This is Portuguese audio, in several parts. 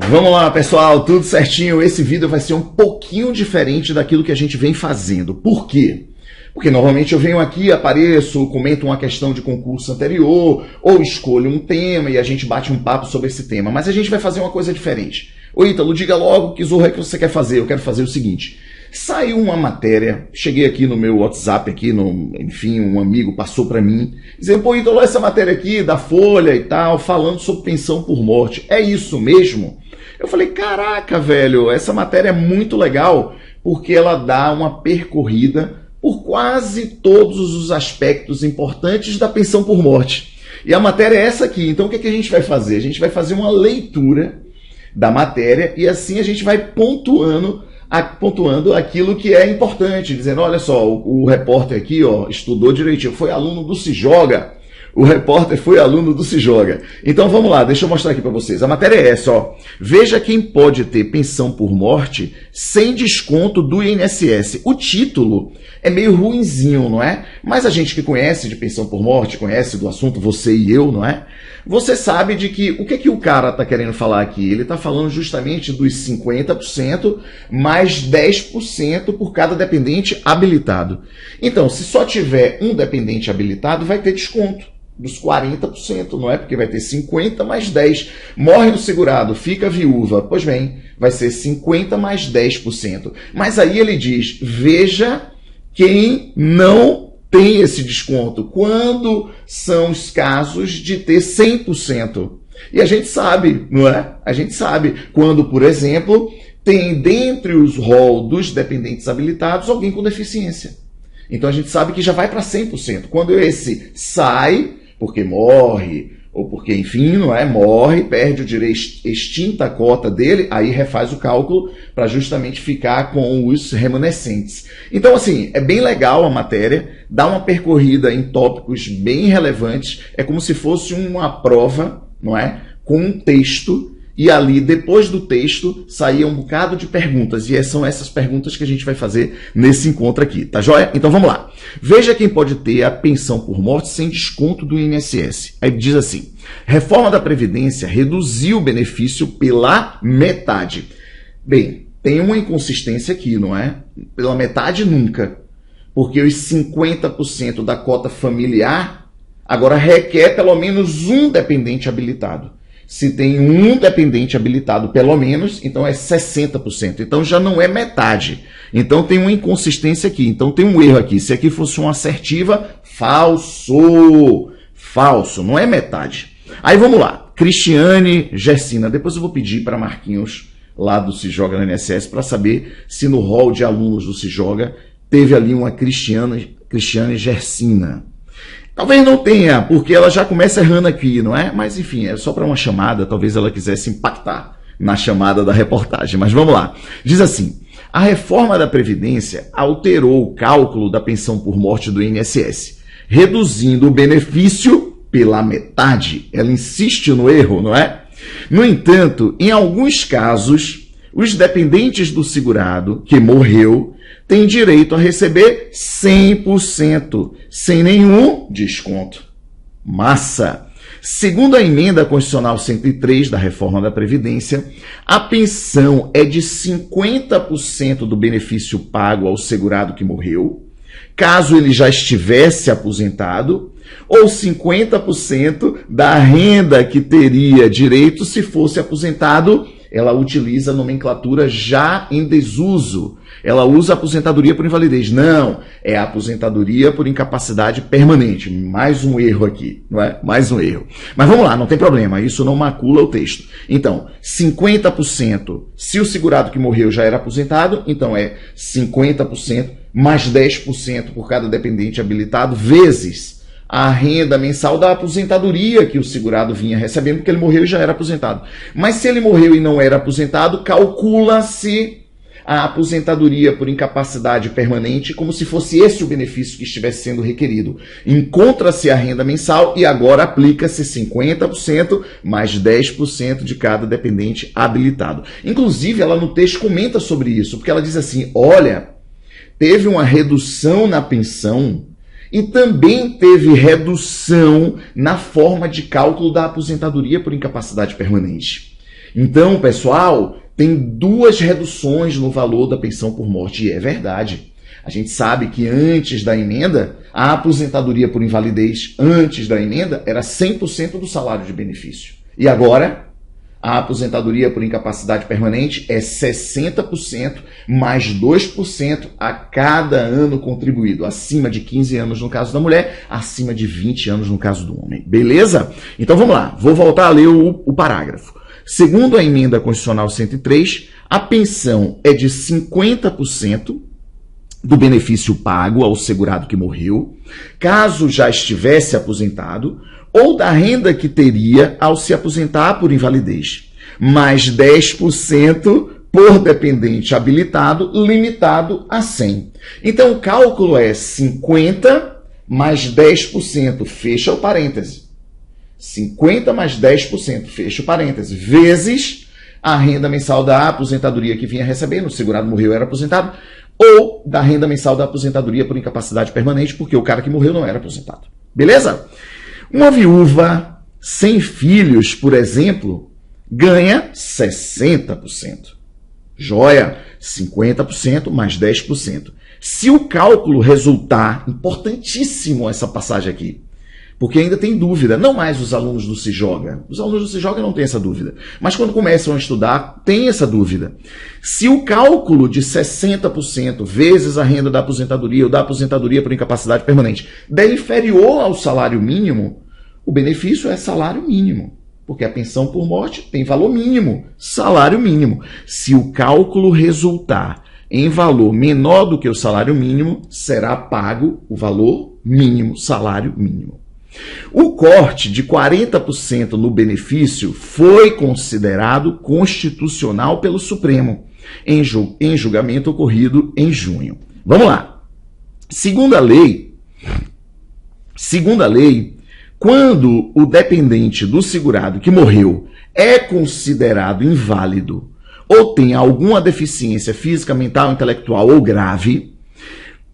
Vamos lá, pessoal, tudo certinho? Esse vídeo vai ser um pouquinho diferente daquilo que a gente vem fazendo. Por quê? Porque normalmente eu venho aqui, apareço, comento uma questão de concurso anterior, ou escolho um tema e a gente bate um papo sobre esse tema. Mas a gente vai fazer uma coisa diferente. Ô Ítalo, diga logo que zorra é que você quer fazer. Eu quero fazer o seguinte. Saiu uma matéria, cheguei aqui no meu WhatsApp, enfim, um amigo passou para mim, dizendo, pô Ítalo, essa matéria aqui da Folha e tal, falando sobre pensão por morte. É isso mesmo? Eu falei, caraca, velho, essa matéria é muito legal, porque ela dá uma percorrida por quase todos os aspectos importantes da pensão por morte. E a matéria é essa aqui. Então o que a gente vai fazer? A gente vai fazer uma leitura da matéria e assim a gente vai pontuando aquilo que é importante, dizendo, olha só, o repórter aqui estudou direitinho, foi aluno do Se Joga. O repórter foi aluno do Se Joga. Então vamos lá, deixa eu mostrar aqui para vocês. A matéria é essa, ó. Veja quem pode ter pensão por morte sem desconto do INSS. O título é meio ruinzinho, não é? Mas a gente que conhece de pensão por morte, conhece do assunto, você e eu, não é? Você sabe de que o que o cara está querendo falar aqui? Ele está falando justamente dos 50% mais 10% por cada dependente habilitado. Então, se só tiver um dependente habilitado, vai ter desconto dos 40%, não é? Porque vai ter 50 mais 10. Morre o segurado, fica viúva. Pois bem, vai ser 50 mais 10%. Mas aí ele diz, veja quem não tem esse desconto. Quando são os casos de ter 100%. E a gente sabe, não é? A gente sabe quando, por exemplo, tem dentre os rol dos dependentes habilitados alguém com deficiência. Então a gente sabe que já vai para 100%. Quando esse sai, porque morre, ou porque, enfim, não é, morre, perde o direito, extinta a cota dele, aí refaz o cálculo para justamente ficar com os remanescentes. Então, assim, é bem legal a matéria, dá uma percorrida em tópicos bem relevantes, é como se fosse uma prova, não é, com um texto, e ali, depois do texto, saía um bocado de perguntas. E são essas perguntas que a gente vai fazer nesse encontro aqui, tá joia? Então vamos lá. Veja quem pode ter a pensão por morte sem desconto do INSS. Aí diz assim, reforma da Previdência reduziu o benefício pela metade. Bem, tem uma inconsistência aqui, não é? Pela metade nunca. Porque os 50% da cota familiar agora requer pelo menos um dependente habilitado. Se tem um dependente habilitado pelo menos, então é 60%. Então já não é metade. Então tem uma inconsistência aqui. Então tem um erro aqui. Se aqui fosse uma assertiva, falso. Falso, não é metade. Aí vamos lá. Cristiane Gersina. Depois eu vou pedir para Marquinhos, lá do Se Joga no INSS, para saber se no rol de alunos do Se Joga teve ali uma Cristiane Gersina. Talvez não tenha, porque ela já começa errando aqui, não é? Mas enfim, é só para uma chamada, talvez ela quisesse impactar na chamada da reportagem. Mas vamos lá. Diz assim, a reforma da Previdência alterou o cálculo da pensão por morte do INSS, reduzindo o benefício pela metade. Ela insiste no erro, não é? No entanto, em alguns casos, os dependentes do segurado que morreu têm direito a receber 100%, sem nenhum desconto. Massa! Segundo a emenda constitucional 103 da reforma da Previdência, a pensão é de 50% do benefício pago ao segurado que morreu, caso ele já estivesse aposentado, ou 50% da renda que teria direito se fosse aposentado. Ela utiliza a nomenclatura já em desuso. Ela usa aposentadoria por invalidez. Não, é a aposentadoria por incapacidade permanente. Mais um erro aqui, não é? Mais um erro. Mas vamos lá, não tem problema, isso não macula o texto. Então, 50%, se o segurado que morreu já era aposentado, então é 50% mais 10% por cada dependente habilitado, vezes a renda mensal da aposentadoria que o segurado vinha recebendo, porque ele morreu e já era aposentado. Mas se ele morreu e não era aposentado, calcula-se a aposentadoria por incapacidade permanente como se fosse esse o benefício que estivesse sendo requerido. Encontra-se a renda mensal e agora aplica-se 50% mais 10% de cada dependente habilitado. Inclusive, ela no texto comenta sobre isso, porque ela diz assim, olha, teve uma redução na pensão e também teve redução na forma de cálculo da aposentadoria por incapacidade permanente. Então, pessoal, tem duas reduções no valor da pensão por morte, e é verdade. A gente sabe que antes da emenda, a aposentadoria por invalidez, antes da emenda, era 100% do salário de benefício. E agora, a aposentadoria por incapacidade permanente é 60% mais 2% a cada ano contribuído. Acima de 15 anos no caso da mulher, acima de 20 anos no caso do homem. Beleza? Então vamos lá, vou voltar a ler o parágrafo. Segundo a emenda constitucional 103, a pensão é de 50% do benefício pago ao segurado que morreu, caso já estivesse aposentado, ou da renda que teria ao se aposentar por invalidez, mais 10% por dependente habilitado, limitado a 100. Então, o cálculo é 50 mais 10%, fecha o parêntese. 50 mais 10%, fecha o parêntese, vezes a renda mensal da aposentadoria que vinha recebendo, o segurado morreu era aposentado, ou da renda mensal da aposentadoria por incapacidade permanente, porque o cara que morreu não era aposentado. Beleza? Uma viúva sem filhos, por exemplo, ganha 60%. Joia, 50% mais 10%. Se o cálculo resultar, importantíssimo essa passagem aqui, porque ainda tem dúvida, não mais os alunos do Se Joga. Os alunos do Se Joga não têm essa dúvida. Mas quando começam a estudar, tem essa dúvida. Se o cálculo de 60% vezes a renda da aposentadoria ou da aposentadoria por incapacidade permanente der inferior ao salário mínimo, o benefício é salário mínimo. Porque a pensão por morte tem valor mínimo, salário mínimo. Se o cálculo resultar em valor menor do que o salário mínimo, será pago o valor mínimo, salário mínimo. O corte de 40% no benefício foi considerado constitucional pelo Supremo, em julgamento ocorrido em junho. Vamos lá. Segundo a lei, quando o dependente do segurado que morreu é considerado inválido ou tem alguma deficiência física, mental, intelectual ou grave,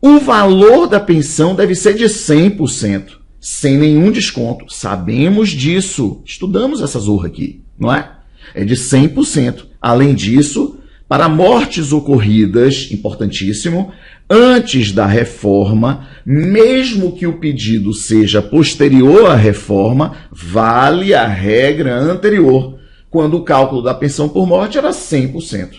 o valor da pensão deve ser de 100%. Sem nenhum desconto. Sabemos disso. Estudamos essa zorra aqui, não é? É de 100%. Além disso, para mortes ocorridas, importantíssimo, antes da reforma, mesmo que o pedido seja posterior à reforma, vale a regra anterior, quando o cálculo da pensão por morte era 100%.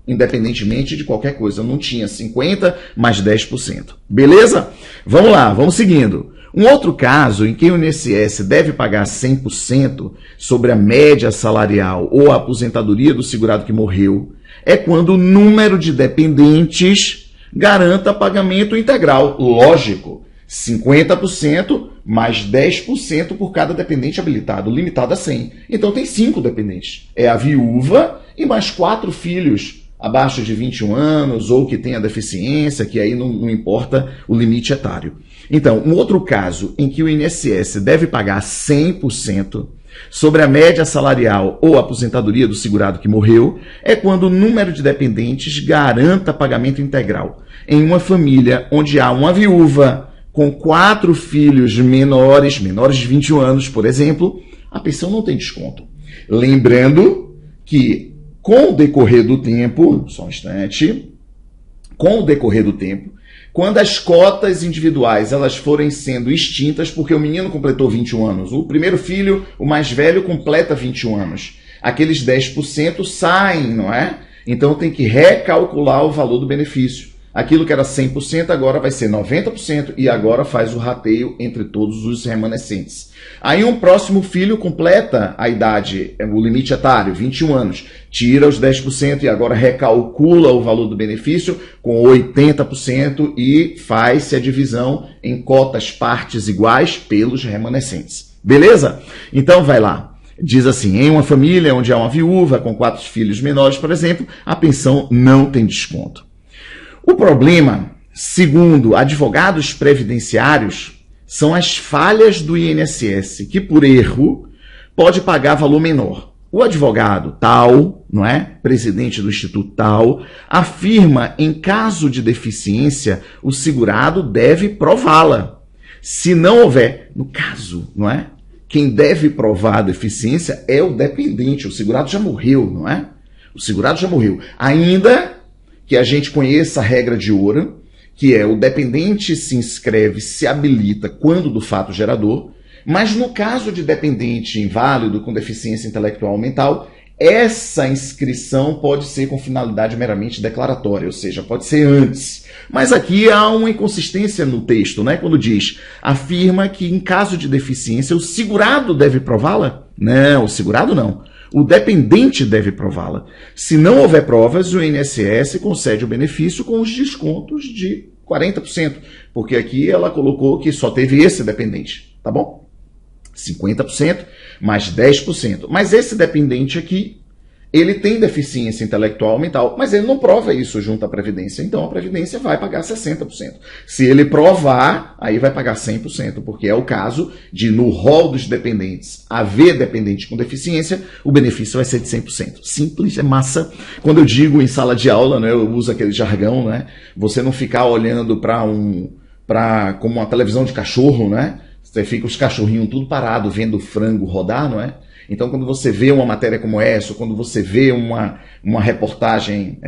Independentemente de qualquer coisa. Não tinha 50% mais 10%. Beleza? Vamos lá, vamos seguindo. Um outro caso em que o INSS deve pagar 100% sobre a média salarial ou a aposentadoria do segurado que morreu é quando o número de dependentes garanta pagamento integral. Lógico, 50% mais 10% por cada dependente habilitado, limitado a 100. Então tem 5 dependentes. É a viúva e mais 4 filhos abaixo de 21 anos ou que tenha deficiência, que aí não importa o limite etário. Então, um outro caso em que o INSS deve pagar 100% sobre a média salarial ou aposentadoria do segurado que morreu é quando o número de dependentes garanta pagamento integral. Em uma família onde há uma viúva com 4 filhos menores de 21 anos, por exemplo, a pensão não tem desconto. Lembrando que, com o decorrer do tempo, só um instante, com o decorrer do tempo, quando as cotas individuais elas forem sendo extintas, porque o menino completou 21 anos, o primeiro filho, o mais velho, completa 21 anos, aqueles 10% saem, não é? Então tem que recalcular o valor do benefício. Aquilo que era 100% agora vai ser 90% e agora faz o rateio entre todos os remanescentes. Aí um próximo filho completa a idade, o limite etário, 21 anos, tira os 10% e agora recalcula o valor do benefício com 80% e faz-se a divisão em cotas partes iguais pelos remanescentes. Beleza? Então vai lá. Diz assim, em uma família onde há uma viúva com 4 filhos menores, por exemplo, a pensão não tem desconto. O problema, segundo advogados previdenciários, são as falhas do INSS, que por erro pode pagar valor menor. O advogado tal, não é? Presidente do Instituto tal, afirma em caso de deficiência, o segurado deve prová-la. Se não houver, no caso, não é? quem deve provar a deficiência é o dependente. O segurado já morreu, não é? O segurado já morreu. Ainda que a gente conheça a regra de ouro, que é o dependente se inscreve, se habilita quando do fato gerador, mas no caso de dependente inválido com deficiência intelectual ou mental, essa inscrição pode ser com finalidade meramente declaratória, ou seja, pode ser antes. Mas aqui há uma inconsistência no texto, né? Quando diz, afirma que em caso de deficiência o segurado deve prová-la? Não, o segurado não. O dependente deve prová-la. Se não houver provas, o INSS concede o benefício com os descontos de 40%, porque aqui ela colocou que só teve esse dependente, tá bom? 50% mais 10%. Mas esse dependente aqui, ele tem deficiência intelectual ou mental, mas ele não prova isso junto à Previdência. Então a Previdência vai pagar 60%. Se ele provar, aí vai pagar 100%, porque é o caso de, no rol dos dependentes, haver dependente com deficiência, o benefício vai ser de 100%. Simples, é massa. Quando eu digo em sala de aula, né, eu uso aquele jargão, né, você não ficar olhando como uma televisão de cachorro, né? Você fica os cachorrinhos tudo parado, vendo o frango rodar, não é? Então, quando você vê uma matéria como essa, ou quando você vê uma reportagem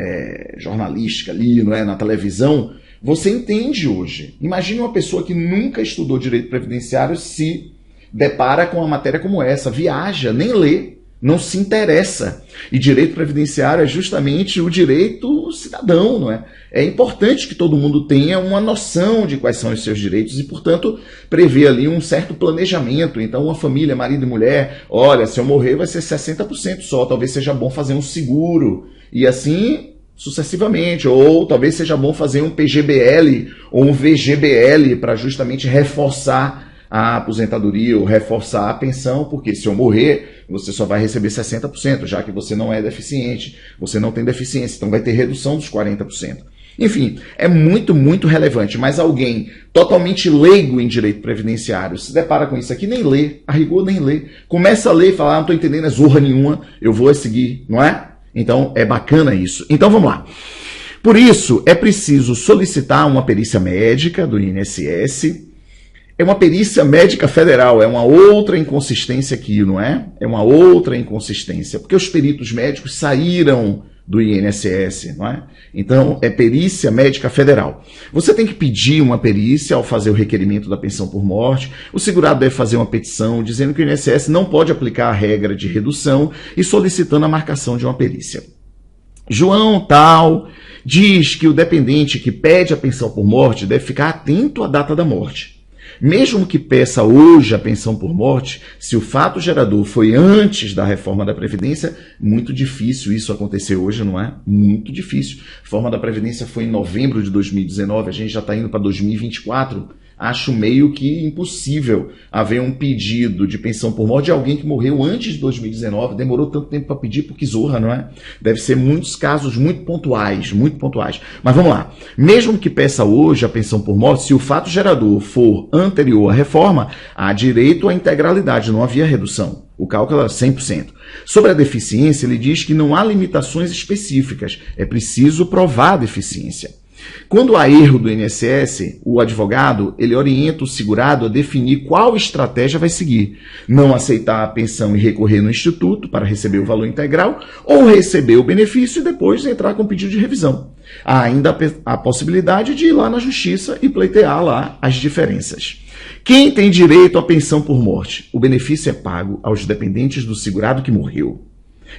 jornalística ali, não é, na televisão, você entende hoje. Imagine uma pessoa que nunca estudou direito previdenciário se depara com uma matéria como essa, viaja, nem lê, não se interessa. E direito previdenciário é justamente o direito cidadão, não é? É importante que todo mundo tenha uma noção de quais são os seus direitos e, portanto, prever ali um certo planejamento. Então, uma família, marido e mulher, olha, se eu morrer vai ser 60% só, talvez seja bom fazer um seguro. E assim sucessivamente, ou talvez seja bom fazer um PGBL ou um VGBL para justamente reforçar a aposentadoria ou reforçar a pensão, porque se eu morrer, você só vai receber 60%, já que você não é deficiente, você não tem deficiência, então vai ter redução dos 40%. Enfim, é muito, muito relevante, mas alguém totalmente leigo em direito previdenciário se depara com isso aqui, nem lê, a rigor nem lê, começa a ler e fala, não estou entendendo, é zorra nenhuma, eu vou seguir, não é? Então, é bacana isso. Então, vamos lá. Por isso, é preciso solicitar uma perícia médica do INSS. É uma perícia médica federal, é uma outra inconsistência aqui, não é? É uma outra inconsistência, porque os peritos médicos saíram do INSS, não é? Então, é perícia médica federal. Você tem que pedir uma perícia ao fazer o requerimento da pensão por morte, o segurado deve fazer uma petição dizendo que o INSS não pode aplicar a regra de redução e solicitando a marcação de uma perícia. João tal diz que o dependente que pede a pensão por morte deve ficar atento à data da morte. Mesmo que peça hoje a pensão por morte, se o fato gerador foi antes da reforma da Previdência, muito difícil isso acontecer hoje, não é? Muito difícil. A reforma da Previdência foi em novembro de 2019, a gente já está indo para 2024. Acho meio que impossível haver um pedido de pensão por morte de alguém que morreu antes de 2019, demorou tanto tempo para pedir, porque zorra, não é? Deve ser muitos casos muito pontuais, muito pontuais. Mas vamos lá. Mesmo que peça hoje a pensão por morte, se o fato gerador for anterior à reforma, há direito à integralidade, não havia redução. O cálculo é 100%. Sobre a deficiência, ele diz que não há limitações específicas, é preciso provar a deficiência. Quando há erro do INSS, o advogado ele orienta o segurado a definir qual estratégia vai seguir. Não aceitar a pensão e recorrer no instituto para receber o valor integral ou receber o benefício e depois entrar com pedido de revisão. Há ainda a possibilidade de ir lá na justiça e pleitear lá as diferenças. Quem tem direito à pensão por morte? O benefício é pago aos dependentes do segurado que morreu.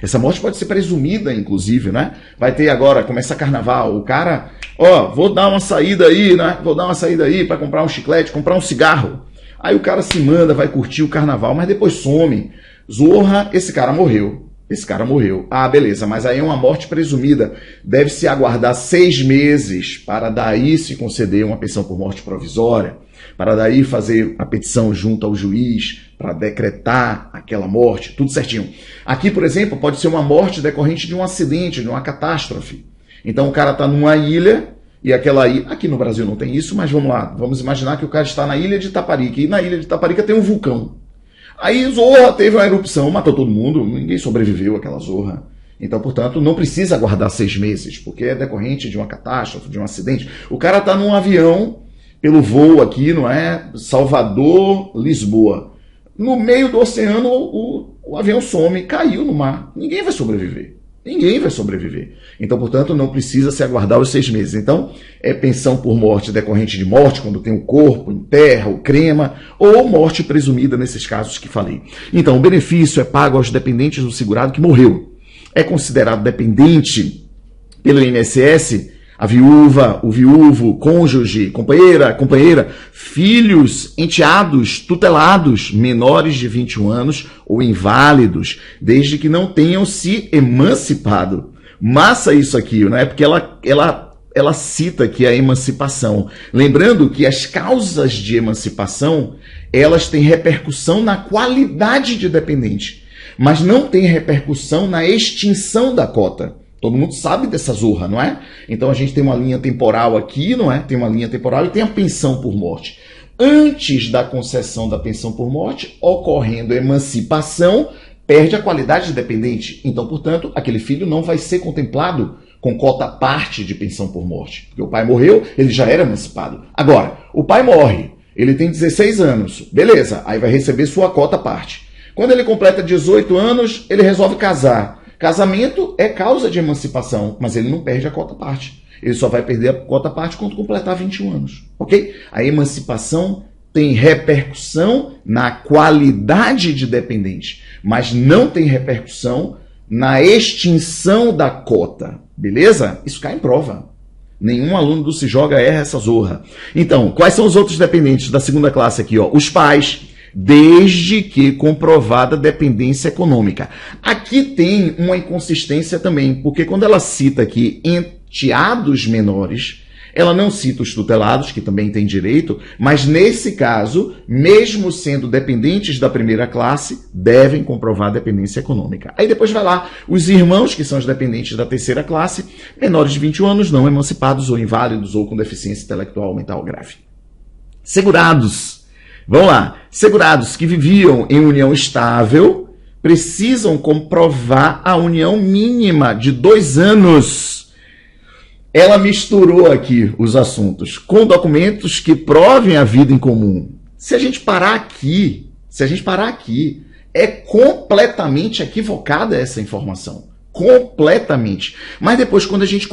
Essa morte pode ser presumida, inclusive, né? Vai ter agora, começa carnaval, o cara, vou dar uma saída aí, né? Vou dar uma saída aí para comprar um chiclete, comprar um cigarro. Aí o cara se manda, vai curtir o carnaval, mas depois some. Zorra, esse cara morreu. Esse cara morreu. Ah, beleza, mas aí é uma morte presumida. Deve-se aguardar 6 meses para daí se conceder uma pensão por morte provisória, para daí fazer a petição junto ao juiz, para decretar aquela morte, tudo certinho. Aqui, por exemplo, pode ser uma morte decorrente de um acidente, de uma catástrofe. Então o cara está numa ilha, e aquela ilha... Aqui no Brasil não tem isso, mas vamos lá. Vamos imaginar que o cara está na ilha de Itaparica, e na ilha de Itaparica tem um vulcão. Aí Zorra teve uma erupção, matou todo mundo, ninguém sobreviveu àquela Zorra. Então, portanto, não precisa aguardar 6 meses, porque é decorrente de uma catástrofe, de um acidente. O cara está num avião, pelo voo aqui, não é? Salvador, Lisboa. no meio do oceano o avião some, caiu no mar. Ninguém vai sobreviver. Ninguém vai sobreviver. Então, portanto, não precisa se aguardar os 6 meses. Então, é pensão por morte decorrente de morte, quando tem o corpo, enterra, o crema, ou morte presumida nesses casos que falei. Então, o benefício é pago aos dependentes do segurado que morreu. É considerado dependente pelo INSS a viúva, o viúvo, cônjuge, companheira, filhos, enteados, tutelados, menores de 21 anos ou inválidos, desde que não tenham se emancipado. Massa isso aqui, não é? Porque ela cita aqui a emancipação. Lembrando que as causas de emancipação, elas têm repercussão na qualidade de dependente, mas não tem repercussão na extinção da cota. Todo mundo sabe dessa zorra, não é? Então a gente tem uma linha temporal aqui, não é? Tem uma linha temporal e tem a pensão por morte. Antes da concessão da pensão por morte, ocorrendo a emancipação, perde a qualidade de dependente. Então, portanto, aquele filho não vai ser contemplado com cota parte de pensão por morte. Porque o pai morreu, ele já era emancipado. Agora, o pai morre, ele tem 16 anos, beleza, aí vai receber sua cota parte. Quando ele completa 18 anos, ele resolve casar. Casamento é causa de emancipação, mas ele não perde a cota parte. Ele só vai perder a cota parte quando completar 21 anos, ok? A emancipação tem repercussão na qualidade de dependente, mas não tem repercussão na extinção da cota, beleza? Isso cai em prova. Nenhum aluno do Se Joga erra essa zorra. Então, quais são os outros dependentes da segunda classe aqui? Ó? Os pais, desde que comprovada dependência econômica. Aqui tem uma inconsistência também, porque quando ela cita aqui enteados menores, ela não cita os tutelados, que também têm direito, mas nesse caso, mesmo sendo dependentes da primeira classe, devem comprovar dependência econômica. Aí depois vai lá, os irmãos, que são os dependentes da terceira classe, menores de 21 anos, não emancipados ou inválidos ou com deficiência intelectual, mental grave. Segurados. Vamos lá. Segurados que viviam em união estável precisam comprovar a união mínima de 2 anos. Ela misturou aqui os assuntos com documentos que provem a vida em comum. Se a gente parar aqui, é completamente equivocada essa informação. Completamente. Mas depois, quando a gente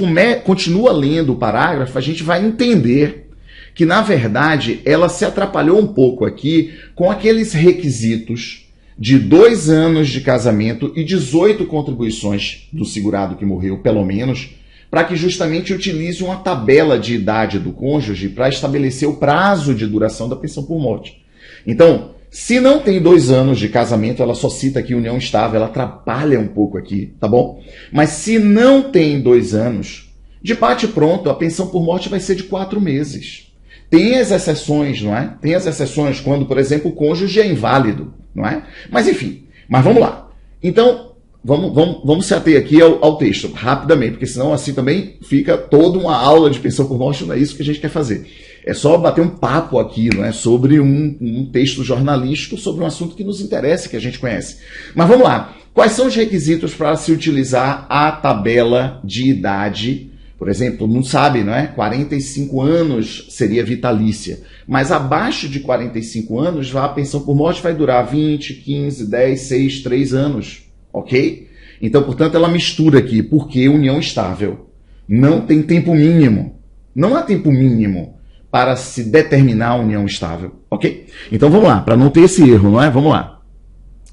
continua lendo o parágrafo, a gente vai entender que, na verdade, ela se atrapalhou um pouco aqui com aqueles requisitos de 2 anos de casamento e 18 contribuições do segurado que morreu, pelo menos, para que justamente utilize uma tabela de idade do cônjuge para estabelecer o prazo de duração da pensão por morte. Então, se não tem 2 anos de casamento, ela só cita aqui união estável, ela atrapalha um pouco aqui, tá bom? Mas se não tem 2 anos, de bate pronto, a pensão por morte vai ser de 4 meses. Tem as exceções, não é? Tem as exceções quando, por exemplo, o cônjuge é inválido, não é? Mas enfim, mas vamos lá. Então, vamos se ater aqui ao texto, rapidamente, porque senão assim também fica toda uma aula de pensão por morte, não é isso que a gente quer fazer. É só bater um papo aqui, não é? Sobre um texto jornalístico, sobre um assunto que nos interessa, que a gente conhece. Mas vamos lá. Quais são os requisitos para se utilizar a tabela de idade? Por exemplo, não sabe, não é? 45 anos seria vitalícia. Mas abaixo de 45 anos, a pensão por morte vai durar 20, 15, 10, 6, 3 anos. Ok? Então, portanto, ela mistura aqui. Porque união estável não tem tempo mínimo. Não há tempo mínimo para se determinar a união estável. Ok? Então, vamos lá. Para não ter esse erro, não é? Vamos lá.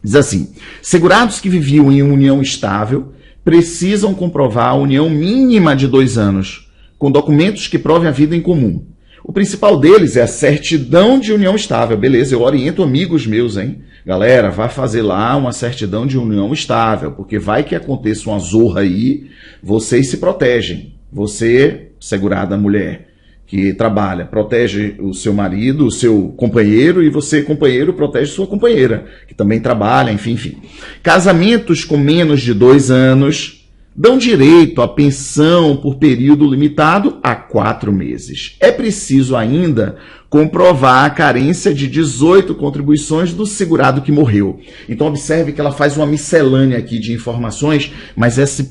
Diz assim. Segurados que viviam em união estável precisam comprovar a união mínima de 2 anos, com documentos que provem a vida em comum. O principal deles é a certidão de união estável. Beleza, eu oriento amigos meus, hein? Galera, vai fazer lá uma certidão de união estável, porque vai que aconteça uma zorra aí, vocês se protegem. Você, segurada mulher, que trabalha, protege o seu marido, o seu companheiro, e você, companheiro, protege sua companheira, que também trabalha, enfim. Casamentos com menos de 2 anos dão direito à pensão por período limitado a 4 meses. É preciso ainda comprovar a carência de 18 contribuições do segurado que morreu. Então, observe que ela faz uma miscelânea aqui de informações, mas essa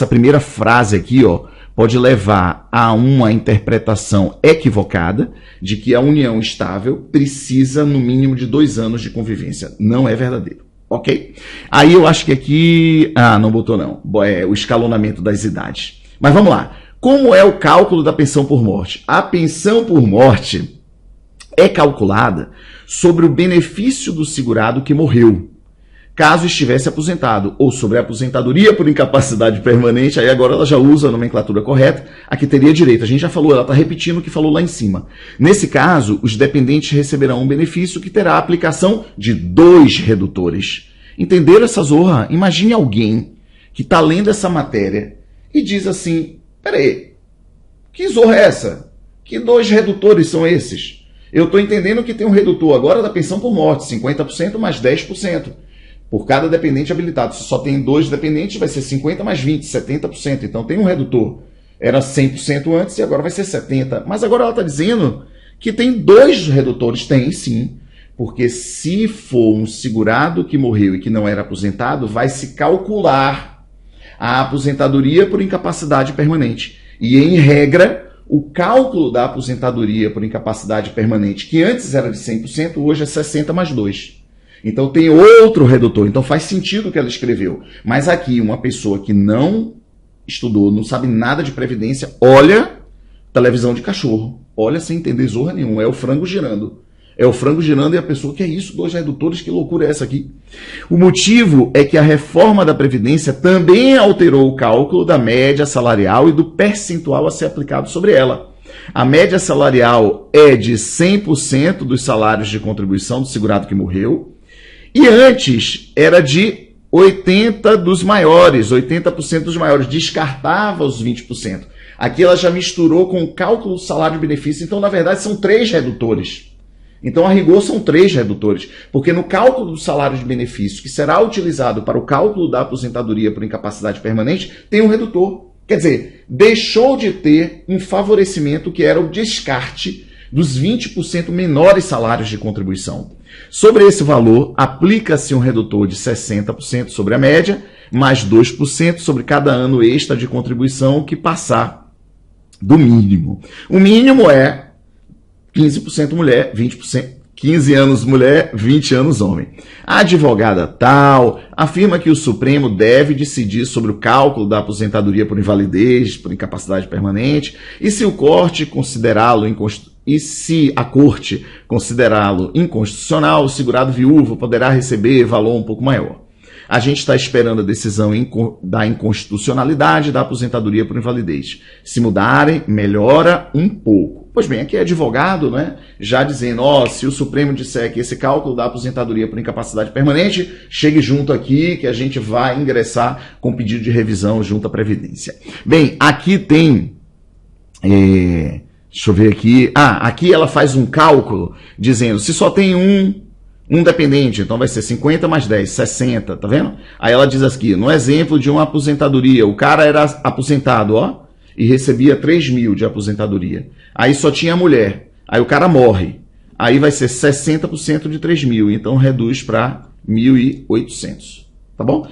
primeira frase aqui, ó, pode levar a uma interpretação equivocada de que a união estável precisa, no mínimo, de 2 anos de convivência. Não é verdadeiro. Ok? Aí eu acho que aqui... Ah, não botou não. É o escalonamento das idades. Mas vamos lá. Como é o cálculo da pensão por morte? A pensão por morte é calculada sobre o benefício do segurado que morreu, caso estivesse aposentado, ou sobre a aposentadoria por incapacidade permanente. Aí agora ela já usa a nomenclatura correta, a que teria direito. A gente já falou, ela está repetindo o que falou lá em cima. Nesse caso, os dependentes receberão um benefício que terá a aplicação de 2 redutores. Entenderam essa zorra? Imagine alguém que está lendo essa matéria e diz assim, peraí, que zorra é essa? Que 2 redutores são esses? Eu estou entendendo que tem um redutor agora da pensão por morte, 50% mais 10%. Por cada dependente habilitado. Se só tem 2 dependentes, vai ser 50 mais 20, 70%. Então tem um redutor. Era 100% antes e agora vai ser 70%. Mas agora ela está dizendo que tem 2 redutores. Tem sim. Porque se for um segurado que morreu e que não era aposentado, vai se calcular a aposentadoria por incapacidade permanente. E em regra, o cálculo da aposentadoria por incapacidade permanente, que antes era de 100%, hoje é 60 mais 2. Então tem outro redutor, então faz sentido o que ela escreveu. Mas aqui, uma pessoa que não estudou, não sabe nada de previdência, olha televisão de cachorro. Olha sem entender zorra nenhuma, é o frango girando. É o frango girando e a pessoa, que é isso, 2 redutores, que loucura é essa aqui? O motivo é que a reforma da Previdência também alterou o cálculo da média salarial e do percentual a ser aplicado sobre ela. A média salarial é de 100% dos salários de contribuição do segurado que morreu, e antes era de 80% dos maiores, descartava os 20%. Aqui ela já misturou com o cálculo do salário de benefício, então na verdade são 3 redutores. Então a rigor são 3 redutores, porque no cálculo do salário de benefício, que será utilizado para o cálculo da aposentadoria por incapacidade permanente, tem um redutor. Quer dizer, deixou de ter um favorecimento que era o descarte dos 20% menores salários de contribuição. Sobre esse valor, aplica-se um redutor de 60% sobre a média, mais 2% sobre cada ano extra de contribuição que passar do mínimo. O mínimo é 15% mulher, 20%, 15 anos mulher, 20 anos homem. A advogada tal afirma que o Supremo deve decidir sobre o cálculo da aposentadoria por invalidez, por incapacidade permanente, e se o corte considerá-lo se a Corte considerá-lo inconstitucional, o segurado viúvo poderá receber valor um pouco maior. A gente está esperando a decisão da inconstitucionalidade da aposentadoria por invalidez. Se mudarem, melhora um pouco. Pois bem, aqui é advogado, né? Já dizendo, se o Supremo disser que esse cálculo da aposentadoria por incapacidade permanente, chegue junto aqui que a gente vai ingressar com pedido de revisão junto à Previdência. Bem, aqui tem... deixa eu ver aqui. Aqui ela faz um cálculo dizendo, se só tem um dependente, então vai ser 50 mais 10, 60, tá vendo? Aí ela diz aqui, no exemplo de uma aposentadoria, o cara era aposentado, e recebia 3 mil de aposentadoria. Aí só tinha mulher. Aí o cara morre. Aí vai ser 60% de 3 mil, então reduz para 1.800. Tá bom?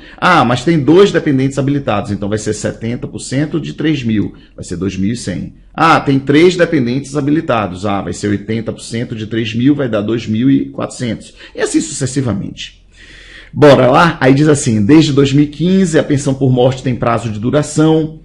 Mas tem 2 dependentes habilitados, então vai ser 70% de 3 mil, vai ser 2.100. Tem 3 dependentes habilitados, vai ser 80% de 3 mil, vai dar 2.400. E assim sucessivamente. Bora lá? Aí diz assim, desde 2015 a pensão por morte tem prazo de duração,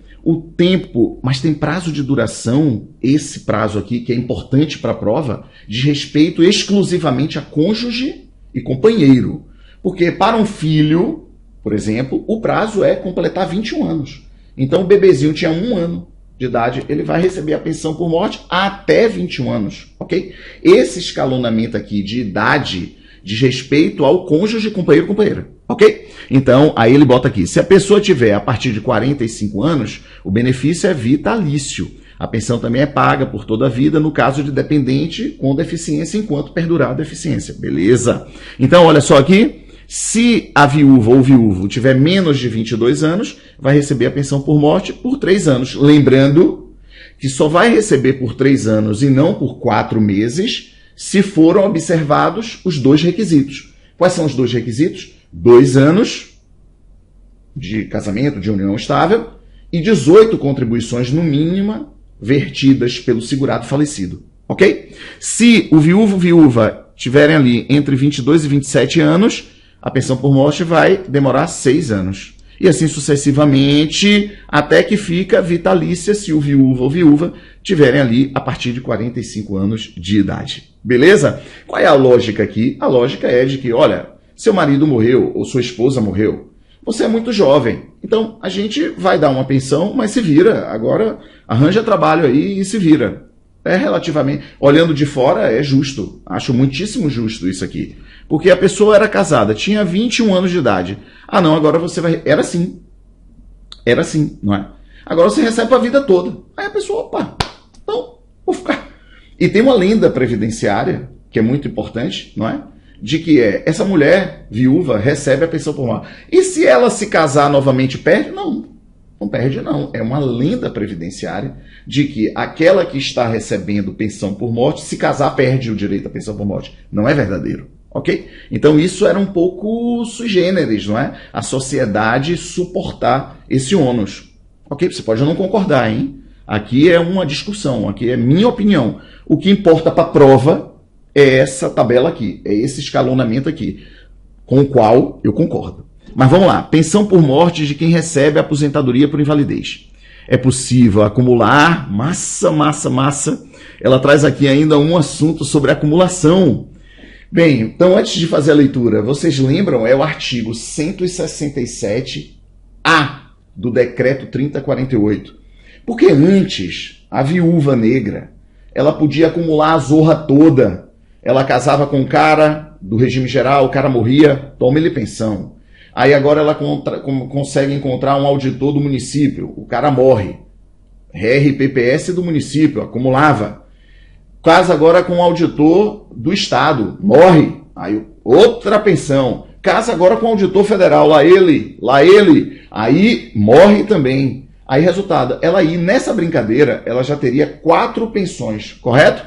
mas tem prazo de duração, esse prazo aqui, que é importante para a prova, diz respeito exclusivamente a cônjuge e companheiro. Porque para um filho, por exemplo, o prazo é completar 21 anos. Então o bebezinho tinha 1 ano de idade, ele vai receber a pensão por morte até 21 anos, ok? Esse escalonamento aqui de idade diz respeito ao cônjuge, companheiro, companheira, ok? Então, aí ele bota aqui, se a pessoa tiver a partir de 45 anos, o benefício é vitalício. A pensão também é paga por toda a vida no caso de dependente com deficiência enquanto perdurar a deficiência. Beleza? Então, olha só aqui. Se a viúva ou viúvo tiver menos de 22 anos, vai receber a pensão por morte por 3 anos. Lembrando que só vai receber por 3 anos e não por 4 meses se foram observados os 2 requisitos. Quais são os 2 requisitos? 2 anos de casamento, de união estável, e 18 contribuições no mínimo vertidas pelo segurado falecido, ok? Se o viúvo ou viúva tiverem ali entre 22 e 27 anos, a pensão por morte vai demorar 6 anos. E assim sucessivamente, até que fica vitalícia se o viúvo ou viúva tiverem ali a partir de 45 anos de idade. Beleza? Qual é a lógica aqui? A lógica é de que, olha, seu marido morreu ou sua esposa morreu, você é muito jovem, então a gente vai dar uma pensão, mas se vira. Agora arranja trabalho aí e se vira. É relativamente, olhando de fora, é justo. Acho muitíssimo justo isso aqui. Porque a pessoa era casada, tinha 21 anos de idade. Ah, não, agora você vai... Era assim. Era assim, não é? Agora você recebe a vida toda. Aí a pessoa, opa, não, vou ficar. E tem uma lenda previdenciária, que é muito importante, não é? De que essa mulher viúva recebe a pensão por morte. E se ela se casar novamente, perde? Não, não perde não. É uma lenda previdenciária de que aquela que está recebendo pensão por morte, se casar, perde o direito à pensão por morte. Não é verdadeiro, ok? Então isso era um pouco sui generis, não é? A sociedade suportar esse ônus. Ok? Você pode não concordar, hein? Aqui é uma discussão, aqui é minha opinião. O que importa para a prova é essa tabela aqui, é esse escalonamento aqui, com o qual eu concordo. Mas vamos lá, pensão por morte de quem recebe aposentadoria por invalidez. É possível acumular, massa. Ela traz aqui ainda um assunto sobre acumulação. Bem, então antes de fazer a leitura, vocês lembram? É o artigo 167-A do Decreto 3048. Porque antes, a viúva negra, ela podia acumular a zorra toda. Ela casava com um cara do regime geral, o cara morria, toma-lhe pensão. Aí agora ela consegue encontrar um auditor do município, o cara morre. RPPS do município, acumulava. Casa agora com um auditor do estado, morre. Aí outra pensão. Casa agora com um auditor federal, lá ele. Aí morre também. Aí resultado, ela aí nessa brincadeira, ela já teria 4 pensões, correto?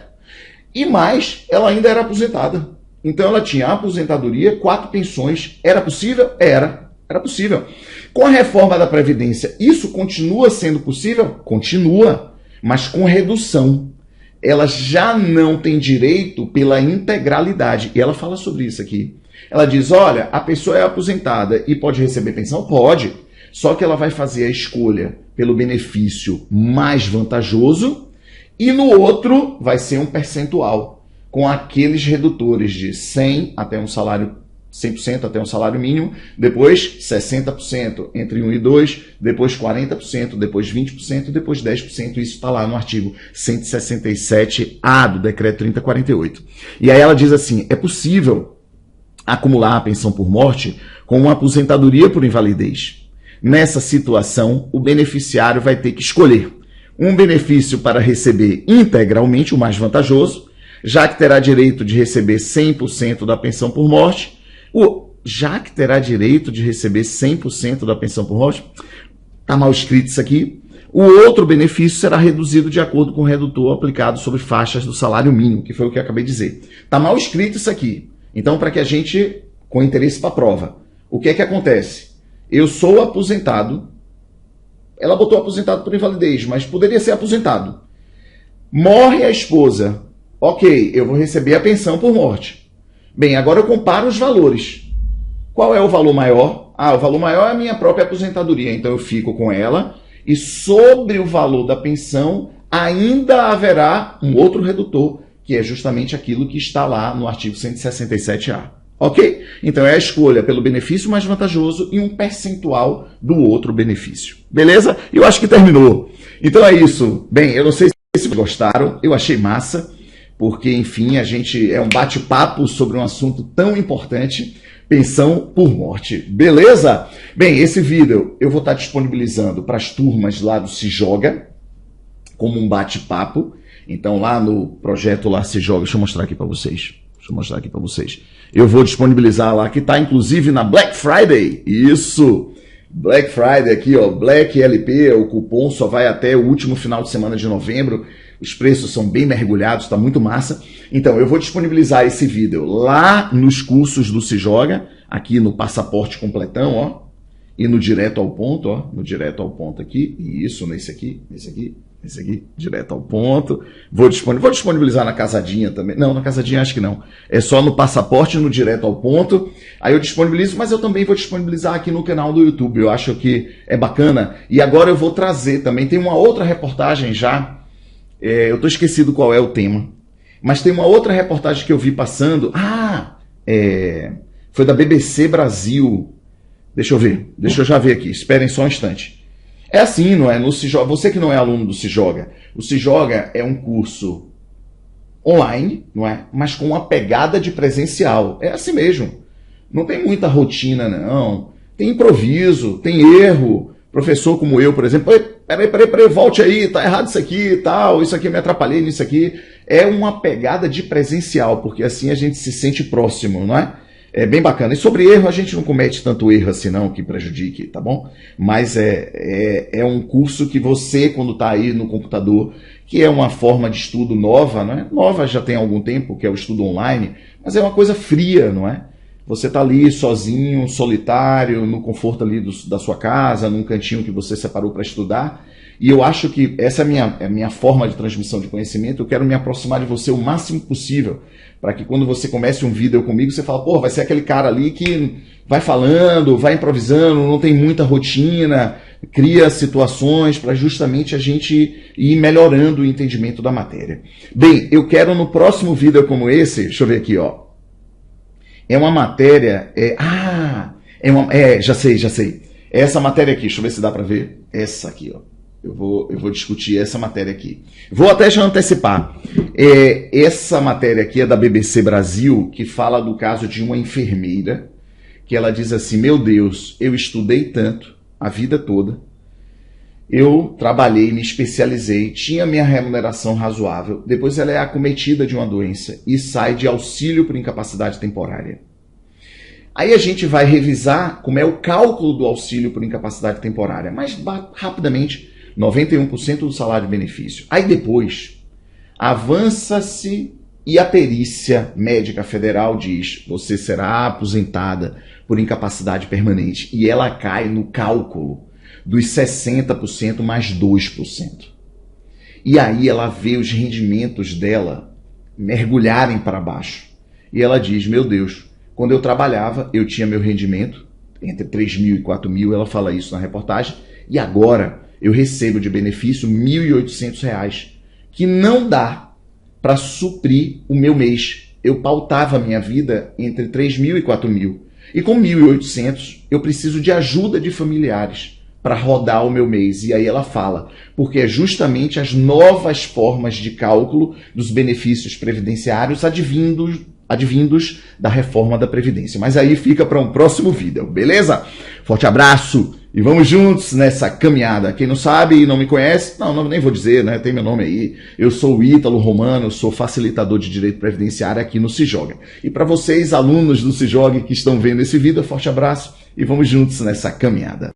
E mais, ela ainda era aposentada. Então ela tinha aposentadoria, 4 pensões. Era possível? Era possível. Com a reforma da Previdência, isso continua sendo possível? Continua, mas com redução. Ela já não tem direito pela integralidade. E ela fala sobre isso aqui. Ela diz, olha, a pessoa é aposentada e pode receber pensão? Pode. Só que ela vai fazer a escolha pelo benefício mais vantajoso e no outro vai ser um percentual, com aqueles redutores de 100 até um salário 100% até um salário mínimo, depois 60% entre 1 e 2, depois 40%, depois 20%, depois 10%. Isso está lá no artigo 167-A do Decreto 3048. E aí ela diz assim, é possível acumular a pensão por morte com uma aposentadoria por invalidez. Nessa situação, o beneficiário vai ter que escolher um benefício para receber integralmente, o mais vantajoso, já que terá direito de receber 100% da pensão por morte. Já que terá direito de receber 100% da pensão por morte, está mal escrito isso aqui. O outro benefício será reduzido de acordo com o redutor aplicado sobre faixas do salário mínimo, que foi o que eu acabei de dizer. Está mal escrito isso aqui. Então, para que a gente, com interesse para a prova, o que é que acontece? Eu sou aposentado, ela botou aposentado por invalidez, mas poderia ser aposentado. Morre a esposa. Ok, eu vou receber a pensão por morte. Bem, agora eu comparo os valores. Qual é o valor maior? O valor maior é a minha própria aposentadoria, então eu fico com ela e sobre o valor da pensão ainda haverá um outro redutor, que é justamente aquilo que está lá no artigo 167-A. Ok? Então é a escolha pelo benefício mais vantajoso e um percentual do outro benefício. Beleza? Eu acho que terminou. Então é isso. Bem, eu não sei se vocês gostaram, eu achei massa, porque, enfim, a gente é um bate-papo sobre um assunto tão importante, pensão por morte. Beleza? Bem, esse vídeo eu vou estar disponibilizando para as turmas lá do Se Joga, como um bate-papo. Então lá no projeto lá Se Joga, deixa eu mostrar aqui para vocês. Eu vou disponibilizar lá, que está inclusive na Black Friday. Isso! Black Friday aqui, ó, Black LP, o cupom só vai até o último final de semana de novembro. Os preços são bem mergulhados, está muito massa. Então, eu vou disponibilizar esse vídeo lá nos cursos do Se Joga, aqui no Passaporte Completão, ó. e no direto ao ponto, ó, no direto ao ponto aqui, e isso, nesse aqui, direto ao ponto. Vou disponibilizar na casadinha também. Não, na casadinha acho que não. É só no passaporte, no direto ao ponto. Aí eu disponibilizo, mas eu também vou disponibilizar aqui no canal do YouTube. Eu acho que é bacana. E agora eu vou trazer também, tem uma outra reportagem já. Eu tô esquecido qual é o tema. Mas tem uma outra reportagem que eu vi passando. Foi da BBC Brasil. Deixa eu já ver aqui. Esperem só um instante. É assim, não é? No Cijoga, você que não é aluno do Cijoga, o Cijoga é um curso online, não é? Mas com uma pegada de presencial. É assim mesmo. Não tem muita rotina, não. Tem improviso, tem erro. Professor como eu, por exemplo, peraí, volte aí, tá errado isso aqui e tal, isso aqui eu me atrapalhei nisso aqui. É uma pegada de presencial, porque assim a gente se sente próximo, não é? É bem bacana. E sobre erro, a gente não comete tanto erro assim não, que prejudique, tá bom? Mas é um curso que você, quando está aí no computador, que é uma forma de estudo nova, não é? Nova já tem algum tempo, que é o estudo online, mas é uma coisa fria, não é? Você está ali sozinho, solitário, no conforto ali da sua casa, num cantinho que você separou para estudar. E eu acho que essa é a minha forma de transmissão de conhecimento. Eu quero me aproximar de você o máximo possível, para que quando você comece um vídeo comigo, você fala, pô, vai ser aquele cara ali que vai falando, vai improvisando, não tem muita rotina, cria situações para justamente a gente ir melhorando o entendimento da matéria. Bem, eu quero no próximo vídeo como esse, deixa eu ver aqui, ó. É uma matéria, já sei. Essa matéria aqui, deixa eu ver se dá para ver. Essa aqui, ó. Eu vou discutir essa matéria aqui. Vou até já antecipar. Essa matéria aqui é da BBC Brasil, que fala do caso de uma enfermeira, que ela diz assim, meu Deus, eu estudei tanto a vida toda, eu trabalhei, me especializei, tinha minha remuneração razoável, depois ela é acometida de uma doença e sai de auxílio por incapacidade temporária. Aí a gente vai revisar como é o cálculo do auxílio por incapacidade temporária, mas rapidamente, 91% do salário de benefício. Aí depois, avança-se e a perícia médica federal diz, você será aposentada por incapacidade permanente. E ela cai no cálculo dos 60% mais 2%. E aí ela vê os rendimentos dela mergulharem para baixo. E ela diz, meu Deus, quando eu trabalhava, eu tinha meu rendimento, entre 3 mil e 4 mil, ela fala isso na reportagem, e agora eu recebo de benefício R$ 1.800, que não dá para suprir o meu mês. Eu pautava a minha vida entre 3 mil e 4 mil. E com 1.800, eu preciso de ajuda de familiares para rodar o meu mês. E aí ela fala, porque é justamente as novas formas de cálculo dos benefícios previdenciários advindos da reforma da Previdência. Mas aí fica para um próximo vídeo, beleza? Forte abraço e vamos juntos nessa caminhada. Quem não sabe e não me conhece, não, nem vou dizer, né? Tem meu nome aí. Eu sou o Ítalo Romano, eu sou facilitador de direito previdenciário aqui no Cijoga. E para vocês, alunos do Cijoga que estão vendo esse vídeo, forte abraço e vamos juntos nessa caminhada.